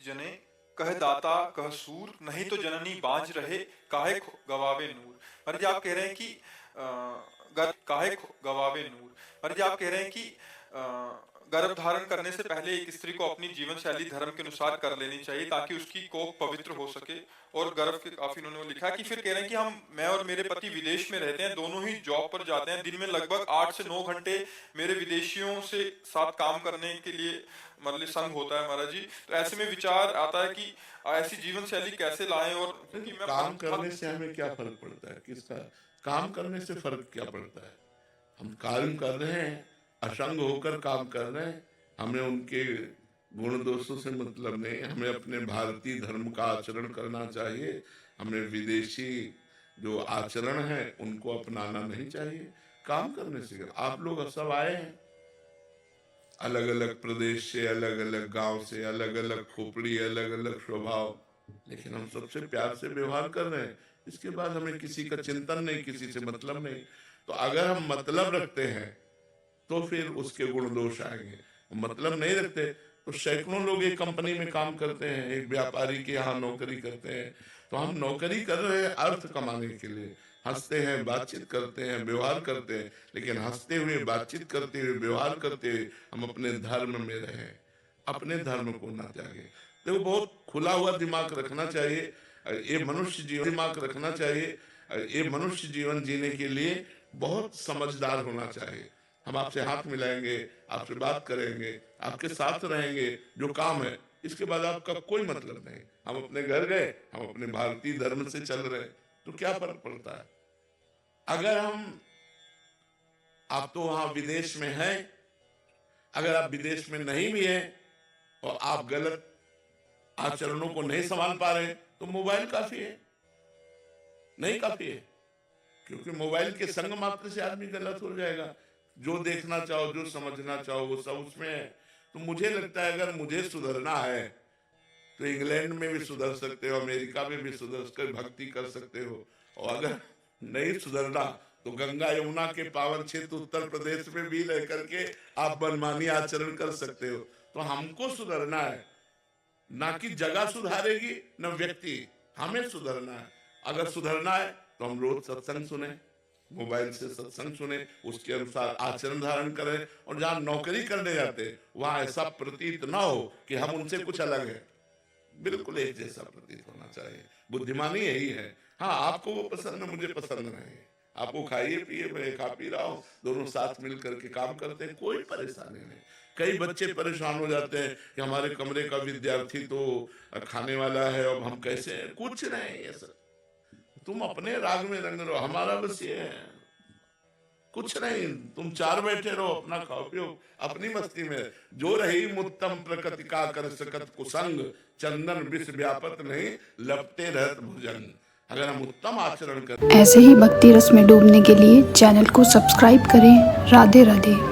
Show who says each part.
Speaker 1: जने कह दाता कह सूर, नहीं तो जननी बांझ रहे, काहे गवावे नूर। पर जी आप कह रहे हैं कि काहे गवावे नूर। पर जी आप कह रहे हैं कि गर्भ धारण करने से पहले एक स्त्री को अपनी जीवन शैली धर्म के अनुसार कर लेनी चाहिए ताकि उसकी कोख पवित्र हो सके। और गर्भ के काफी उन्होंने लिखा है कि फिर कह रहे हैं कि मैं और मेरे पति विदेश में रहते हैं, दोनों ही जॉब पर जाते हैं, दिन में लगभग 8 से 9 घंटे मेरे विदेशियों से साथ काम करने के लिए मतलब संग होता है महाराज जी। तो ऐसे में विचार आता है कि ऐसी जीवन शैली कैसे लाएं। और
Speaker 2: क्योंकि काम करने से हमें क्या फर्क पड़ता है, किसका काम करने से फर्क क्या पड़ता है। हम काम कर रहे हैं, असंग होकर काम कर रहे हैं, हमें उनके गुण दोषों से मतलब नहीं। हमें अपने भारतीय धर्म का आचरण करना चाहिए। हमें विदेशी जो आचरण है उनको अपनाना नहीं चाहिए। काम करने से आप लोग सब आए हैं अलग अलग प्रदेश से, अलग अलग गांव से, अलग अलग खोपड़ी, अलग अलग स्वभाव, लेकिन हम सबसे प्यार से व्यवहार कर रहे हैं। इसके बाद हमें किसी का चिंतन नहीं, किसी से मतलब नहीं। तो अगर हम मतलब रखते हैं तो फिर उसके गुण दोष आएंगे। मतलब नहीं रखते तो सैकड़ों लोग एक कंपनी में काम करते हैं, एक व्यापारी के यहाँ नौकरी करते हैं। तो हम नौकरी कर रहे हैं अर्थ कमाने के लिए, हंसते हैं, बातचीत करते हैं, व्यवहार करते हैं, लेकिन हंसते हुए, बातचीत करते हुए, व्यवहार करते हुए हम अपने धर्म में रहें, अपने धर्म को ना त्यागे। तो बहुत खुला हुआ दिमाग रखना चाहिए। ये मनुष्य जीवन दिमाग रखना चाहिए। ये मनुष्य जीवन जीने के लिए बहुत समझदार होना चाहिए। हम आपसे हाथ मिलाएंगे, आपसे बात करेंगे, आपके साथ रहेंगे, जो काम है इसके बाद आपका कोई मतलब नहीं। हम अपने घर गए, हम अपने भारतीय धर्म से चल रहे, तो क्या फर्क पड़ता है। अगर आप तो वहां विदेश में हैं, अगर आप विदेश में नहीं भी हैं और आप गलत आचरणों को नहीं संभाल पा रहे तो मोबाइल काफी है, नहीं काफी है। क्योंकि मोबाइल के संग मात्र से आदमी गलत हो जाएगा। जो देखना चाहो, जो समझना चाहो वो सब उसमें है। तो मुझे लगता है अगर मुझे सुधरना है तो इंग्लैंड में भी सुधर सकते हो, अमेरिका में भी सुधर कर भक्ति कर सकते हो। और अगर नहीं सुधरना तो गंगा यमुना के पावन क्षेत्र उत्तर प्रदेश में भी रह करके आप मनमानी आचरण कर सकते हो। तो हमको सुधरना है, ना कि जगह सुधारेगी न व्यक्ति, हमें सुधरना है। अगर सुधरना है तो हम रोज सत्संग सुने, मोबाइल से सत्संग सुने, उसके अनुसार आचरण धारण करें। और जहां नौकरी करने जाते वहां ऐसा प्रतीत ना हो कि हम उनसे कुछ अलग है, बिल्कुल एक जैसा प्रतीत होना चाहिए। बुद्धिमानी यही है। हाँ, आपको वो पसंद है, मुझे पसंद नहीं। आपको खाइए पिए, मैं खा पी रहा हूँ, दोनों साथ मिल करके काम करते हैं, कोई परेशानी नहीं। कई बच्चे परेशान हो जाते हैं कि हमारे कमरे का विद्यार्थी तो खाने वाला है और हम कैसे हैं। कुछ नहीं, ये सब तुम अपने राग में रंग रहो, हमारा बस ये है, कुछ नहीं। तुम चार बैठे रहो, अपना खाओ पियो, अपनी मस्ती में। जो रही मुत्तम प्रकृति का कर सकत कुसंग, चंदन विष व्यापत नहीं, लपटे रहत भुजंग। अगर हम उत्तम आचरण करें।
Speaker 3: ऐसे ही भक्ति रस में डूबने के लिए चैनल को सब्सक्राइब करें। राधे राधे।